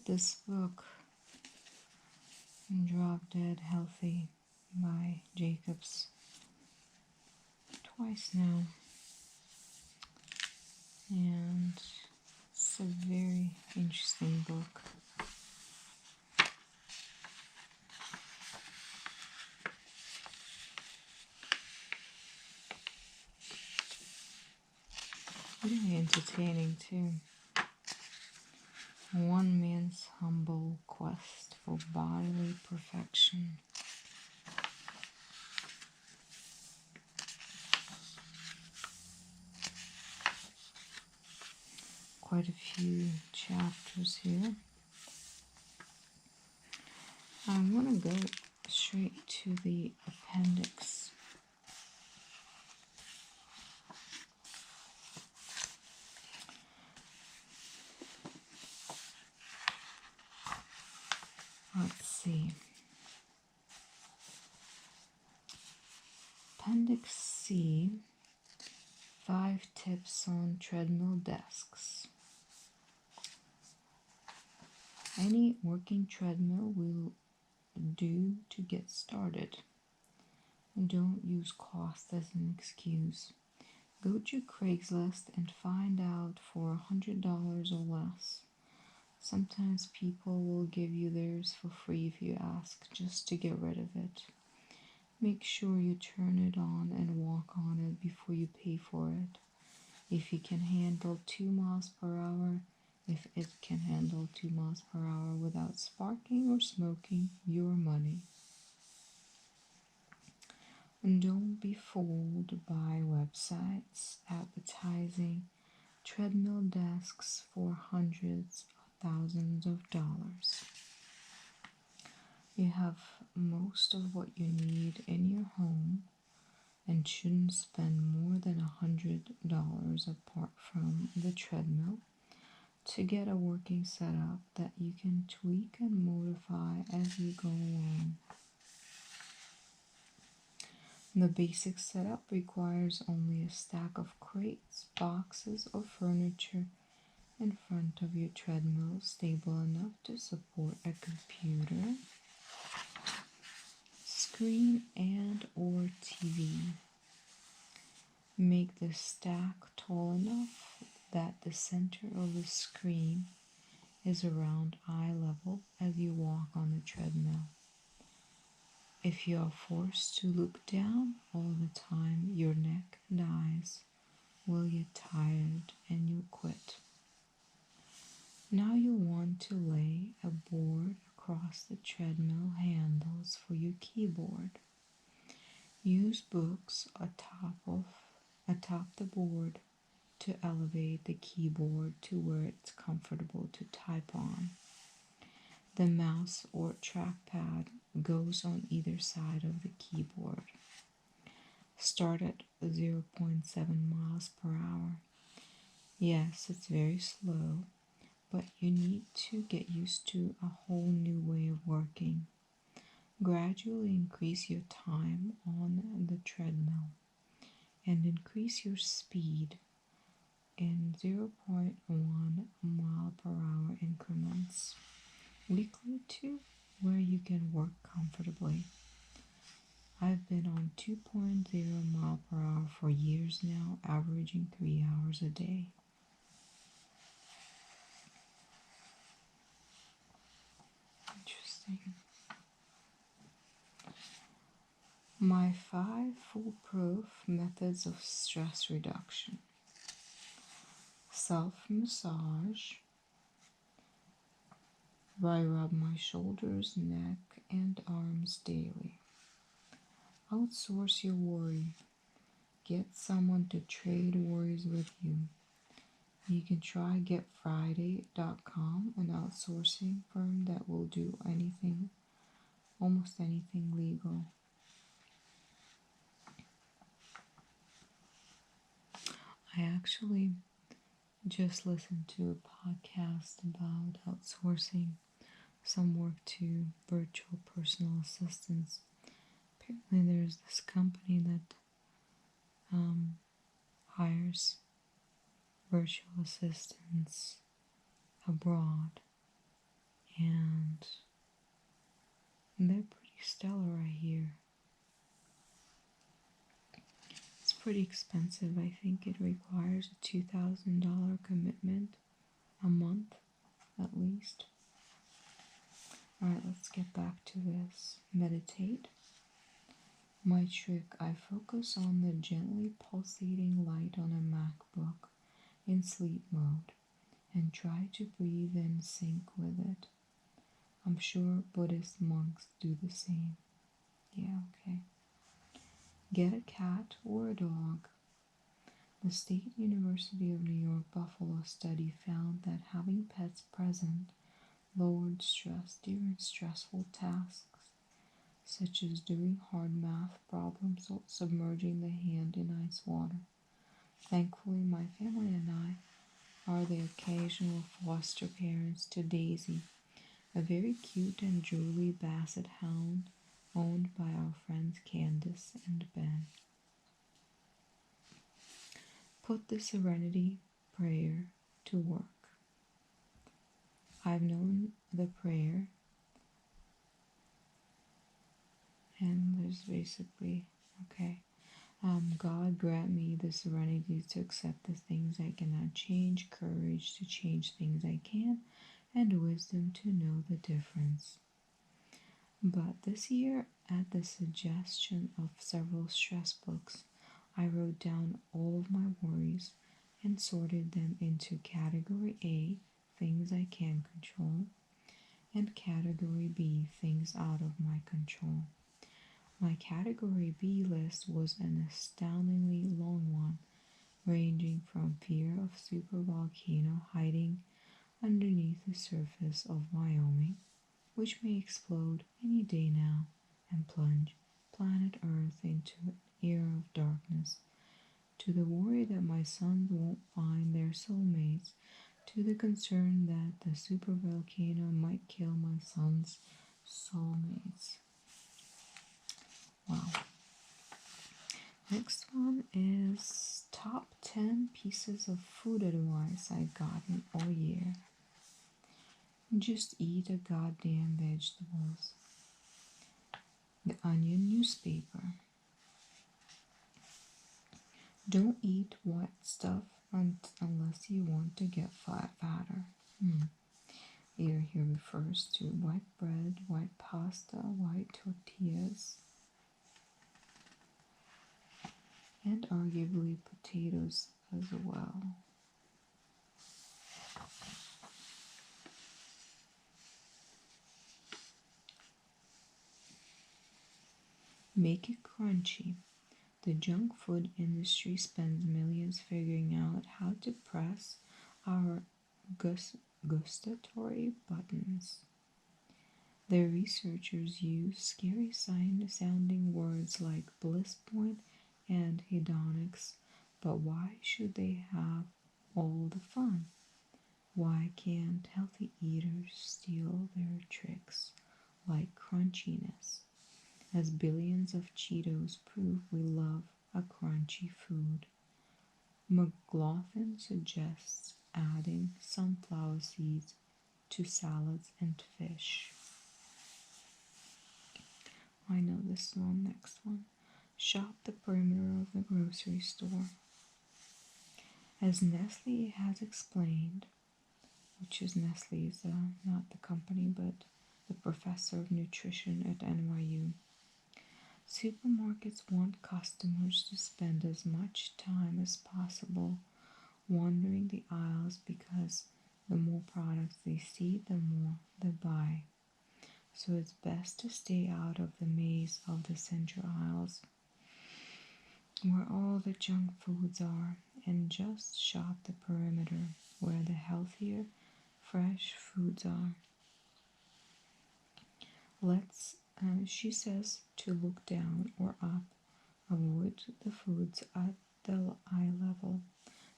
this book, Drop Dead Healthy by Jacobs, twice now. And it's a very interesting book. Really entertaining too. One man's humble quest for bodily perfection. Quite a few chapters here. I want to go straight to the appendix. Let's see. Appendix C, 5 tips on treadmill desks. Any working treadmill will do to get started. Don't use cost as an excuse. Go to Craigslist and find out for $100 or less. Sometimes people will give you theirs for free if you ask, just to get rid of it. Make sure you turn it on and walk on it before you pay for it. If you can handle 2 miles per hour, if it can handle 2 miles per hour without sparking or smoking, your money. And don't be fooled by websites advertising treadmill desks for hundreds of thousands of dollars. You have most of what you need in your home and shouldn't spend more than $100 apart from the treadmill to get a working setup that you can tweak and modify as you go along. The basic setup requires only a stack of crates, boxes, or furniture in front of your treadmill stable enough to support a computer, screen, and or TV. Make the stack tall enough that the center of the screen is around eye level as you walk on the treadmill. If you are forced to look down all the time, your neck and eyes will get tired and you'll quit. Now you'll want to lay a board across the treadmill handles for your keyboard. Use books atop the board to elevate the keyboard to where it's comfortable to type on. The mouse or trackpad goes on either side of the keyboard. Start at 0.7 miles per hour. Yes, it's very slow, but you need to get used to a whole new way of working. Gradually increase your time on the treadmill and increase your speed in 0.1 mile per hour increments weekly to where you can work comfortably. I've been on 2.0 mile per hour for years now, averaging 3 hours a day. Interesting. My 5 foolproof methods of stress reduction. Self-massage. I rub my shoulders, neck, and arms daily. Outsource your worry. Get someone to trade worries with you. You can try GetFriday.com, an outsourcing firm that will do anything, almost anything legal. I actually just listened to a podcast about outsourcing some work to virtual personal assistants. Apparently there's this company that hires virtual assistants abroad, and they're pretty stellar right here. It's pretty expensive. I think it requires a $2,000 commitment a month at least. Alright, let's get back to this. Meditate. My trick, I focus on the gently pulsating light on a MacBook in sleep mode and try to breathe in sync with it. I'm sure Buddhist monks do the same. Yeah, okay. Get a cat or a dog. The State University of New York Buffalo study found that having pets present lowered stress during stressful tasks, such as doing hard math problems or submerging the hand in ice water. Thankfully, my family and I are the occasional foster parents to Daisy, a very cute and drooly basset hound owned by our friends Candace and Ben. Put the Serenity Prayer to work. I've known the prayer, and there's basically, okay, God grant me the serenity to accept the things I cannot change, courage to change things I can, and wisdom to know the difference. But this year, at the suggestion of several stress books, I wrote down all of my worries and sorted them into Category A, things I can control, and Category B, things out of my control. My Category B list was an astoundingly long one, ranging from fear of supervolcano hiding underneath the surface of Wyoming, which may explode any day now and plunge planet Earth into an era of darkness, to the worry that my sons won't find their soulmates, to the concern that the supervolcano might kill my sons' soulmates. Wow. Next one is top 10 pieces of food advice I've gotten all year. Just eat a goddamn vegetables. The Onion newspaper. Don't eat white stuff unless you want to get fatter. Here refers to white bread, white pasta, white tortillas, and arguably potatoes as well. Make it crunchy. The junk food industry spends millions figuring out how to press our gustatory buttons. Their researchers use scary sounding words like bliss point and hedonics, but why should they have all the fun? Why can't healthy eaters steal their tricks like crunchiness? As billions of Cheetos prove we love a crunchy food. McLaughlin suggests adding sunflower seeds to salads and fish. I know this one, next one. Shop the perimeter of the grocery store. As Nestle has explained, which is Nestle is not the company, but the professor of nutrition at NYU, supermarkets want customers to spend as much time as possible wandering the aisles because the more products they see, the more they buy. So it's best to stay out of the maze of the center aisles where all the junk foods are and just shop the perimeter where the healthier, fresh foods are. She says to look down or up, avoid the foods at the eye level,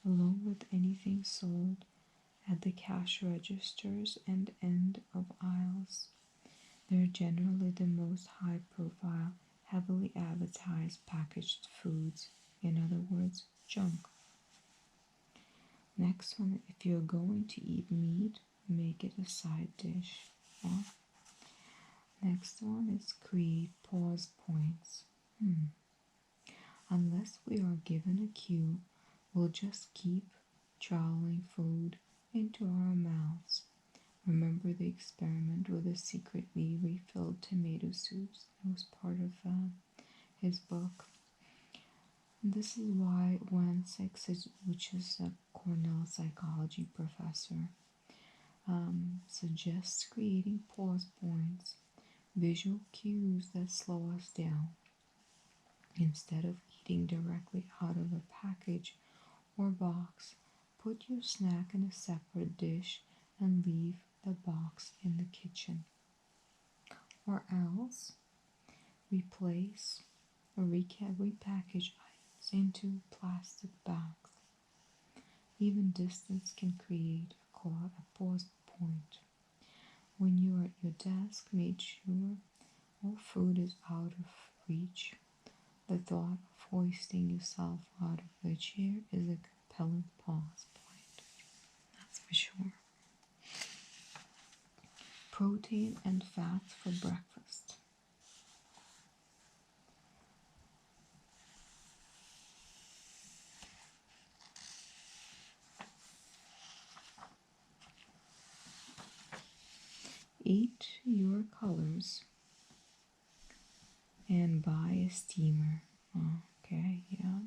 along with anything sold at the cash registers and end of aisles. They're generally the most high-profile, heavily advertised packaged foods, in other words, junk. Next one, if you're going to eat meat, make it a side dish. Well, next one is create pause points. Unless we are given a cue, we'll just keep troweling food into our mouths. Remember the experiment with the secretly refilled tomato soups? It was part of his book. This is why when which is a Cornell psychology professor, suggests creating pause points, visual cues that slow us down. Instead of eating directly out of a package or box, put your snack in a separate dish and leave the box in the kitchen. Or else, replace or repackage items into plastic bags. Even distance can create a pause point. When you are at your desk, make sure all food is out of reach. The thought of hoisting yourself out of the chair is a compelling pause point. That's for sure. Protein and fats for breakfast. Eat your colors and buy a steamer. Okay, yeah.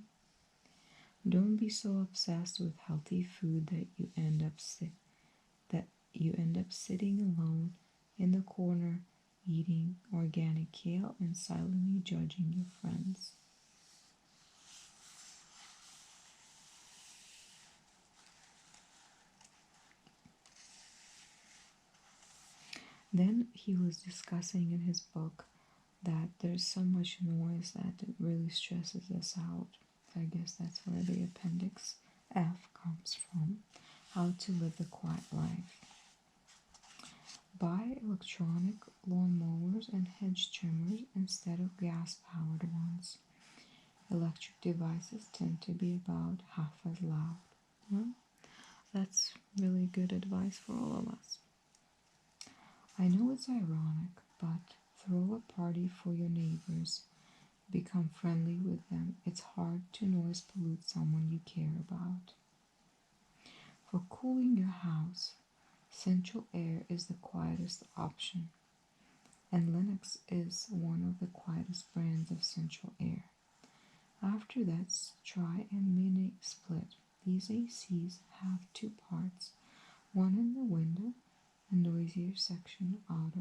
Don't be so obsessed with healthy food that you end up sitting alone in the corner eating organic kale and silently judging your friends. Then he was discussing in his book that there's so much noise that it really stresses us out. I guess that's where the appendix F comes from. How to live the quiet life. Buy electronic lawnmowers and hedge trimmers instead of gas-powered ones. Electric devices tend to be about half as loud. Well, that's really good advice for all of us. I know it's ironic, but throw a party for your neighbors. Become friendly with them. It's hard to noise pollute someone you care about. For cooling your house, Central Air is the quietest option, and Lennox is one of the quietest brands of Central Air. After that, try a mini split. These ACs have two parts, one in the window, a noisier section out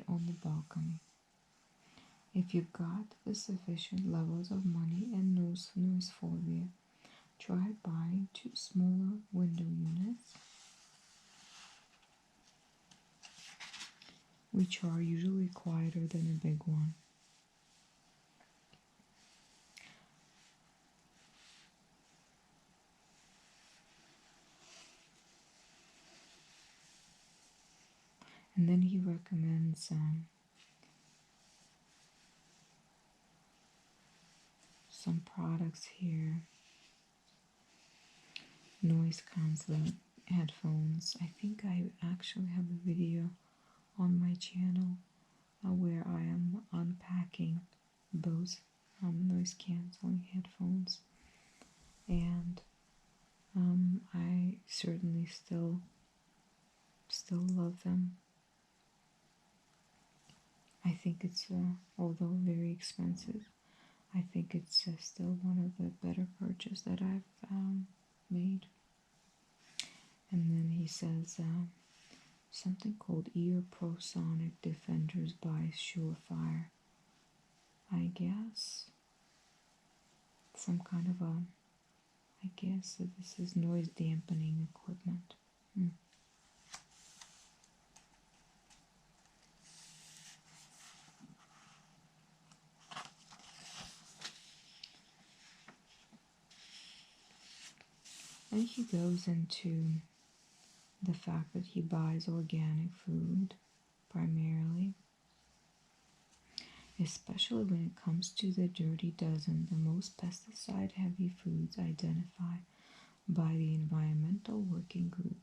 on the balcony. If you've got the sufficient levels of money and noise phobia, try buying two smaller window units, which are usually quieter than a big one. And then he recommends some products here. Noise cancelling headphones. I think I actually have a video on my channel where I am unpacking those noise cancelling headphones, and I certainly still love them. I think it's although very expensive, I think it's still one of the better purchases that I've made. And then he says something called Ear Pro Sonic Defenders by Surefire. I guess some kind of I guess that this is noise dampening equipment. And he goes into the fact that he buys organic food primarily, especially when it comes to the dirty dozen, the most pesticide-heavy foods identified by the Environmental Working Group.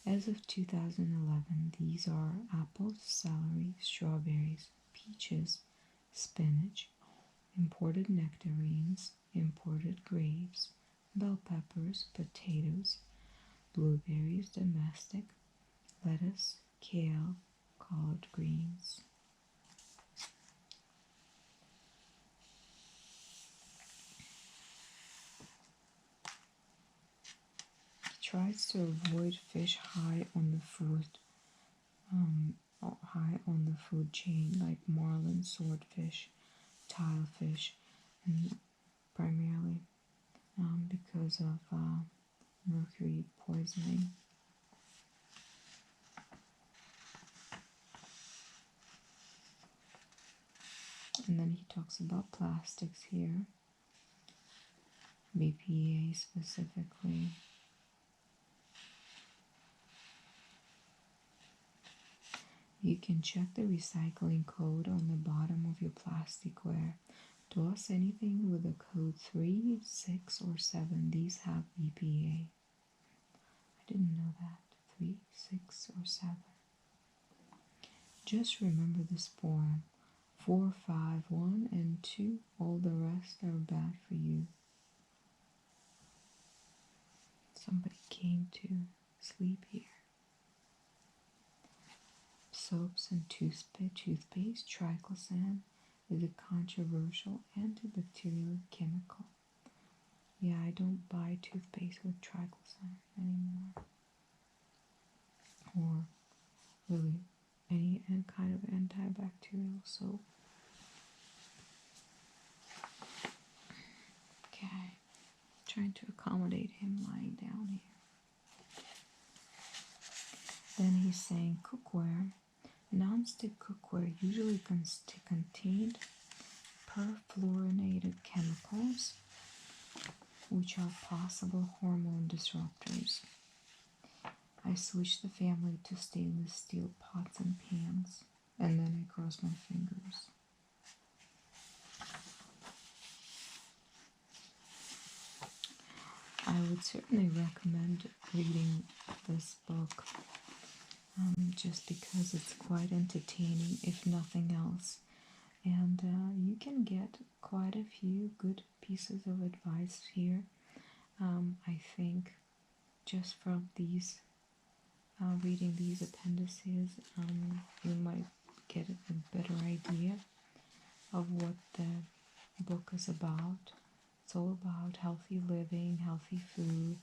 As of 2011, these are apples, celery, strawberries, peaches, spinach, imported nectarines, imported grapes, bell peppers, potatoes, blueberries, domestic, lettuce, kale, collard greens. He tries to avoid fish high on the food chain, like marlin, swordfish, tilefish, and primarily because of mercury poisoning. And then he talks about plastics here, BPA specifically. You can check the recycling code on the bottom of your plasticware. Toss anything with a code 3, 6, or 7. These have BPA. I didn't know that. 3, 6, or 7. Just remember this form. 4, 5, 1, and 2. All the rest are bad for you. Somebody came to sleep here. Soaps and toothpaste, triclosan is a controversial antibacterial chemical. Yeah, I don't buy toothpaste with triclosan anymore. Or really any kind of antibacterial soap. Okay, trying to accommodate him lying down here. Then he's saying cookware. Non-stick cookware usually contained perfluorinated chemicals, which are possible hormone disruptors. I switched the family to stainless steel pots and pans, and then I crossed my fingers. I would certainly recommend reading this book, just because it's quite entertaining, if nothing else. And you can get quite a few good pieces of advice here. I think just from these, reading these appendices, you might get a better idea of what the book is about. It's all about healthy living, healthy food,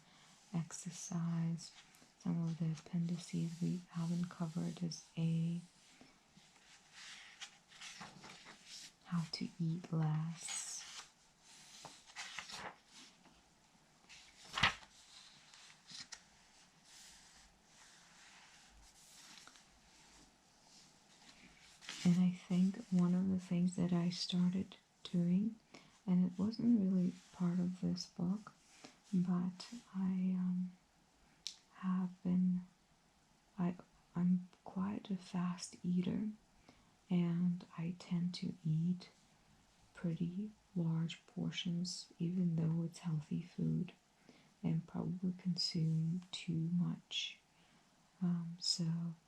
exercise. Some of the appendices we haven't covered is A, how to eat less. And I think one of the things that I started doing, and it wasn't really part of this book, but I'm quite a fast eater, and I tend to eat pretty large portions, even though it's healthy food, and probably consume too much. So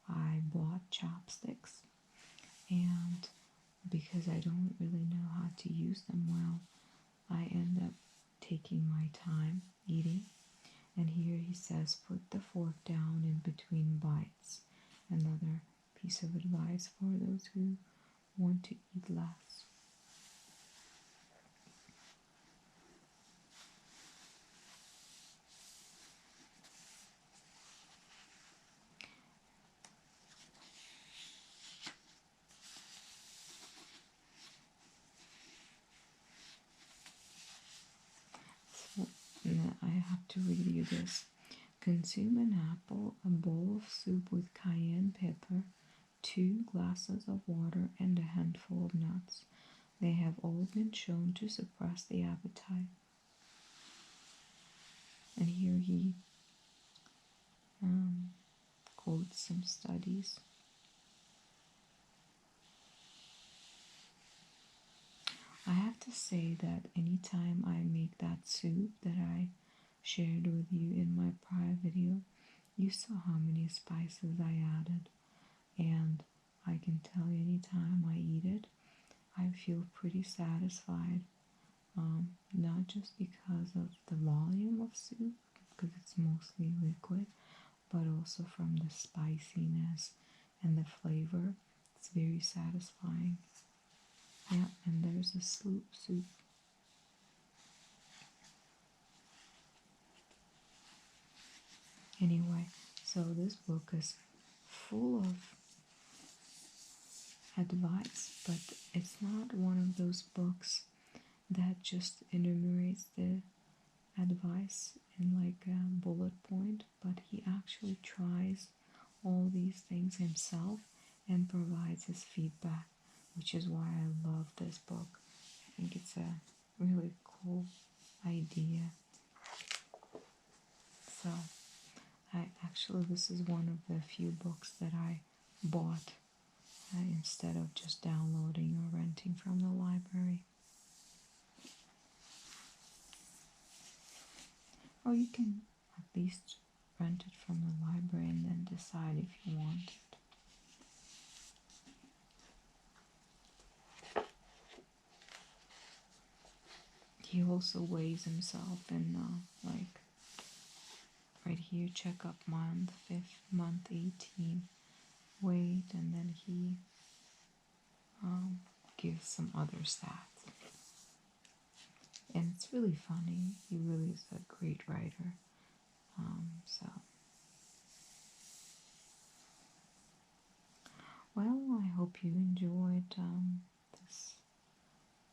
I bought chopsticks, and because I don't really know how to use them well, I end up taking my time eating. And here he says, put the fork down in between bites. Another piece of advice for those who want to eat less. So, I have to read you this. Consume an apple, a bowl of soup with cayenne pepper, 2 glasses of water, and a handful of nuts. They have all been shown to suppress the appetite. And here he quotes some studies. I have to say that anytime I make that soup that I shared with you in my prior video, You saw how many spices I added, and I can tell you anytime I eat it, I feel pretty satisfied. Not just because of the volume of soup, because it's mostly liquid, but also from the spiciness and the flavor. It's very satisfying. Yeah, and there's a soup. Anyway, so this book is full of advice, but it's not one of those books that just enumerates the advice in like a bullet point, but he actually tries all these things himself and provides his feedback, which is why I love this book. I think it's a really cool idea. So this is one of the few books that I bought instead of just downloading or renting from the library. Or you can at least rent it from the library and then decide if you want it. He also weighs himself in like right here, check up month 5th, month 18 weight, and then he gives some other stats. And it's really funny. He really is a great writer. Well, I hope you enjoyed this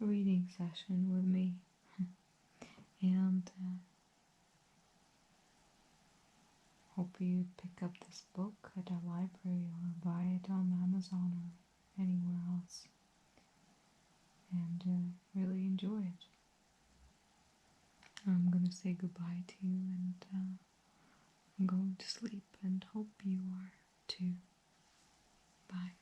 reading session with me. And hope you pick up this book at a library or buy it on Amazon or anywhere else. And really enjoy it. I'm gonna say goodbye to you, and I'm going to sleep, and hope you are too. Bye.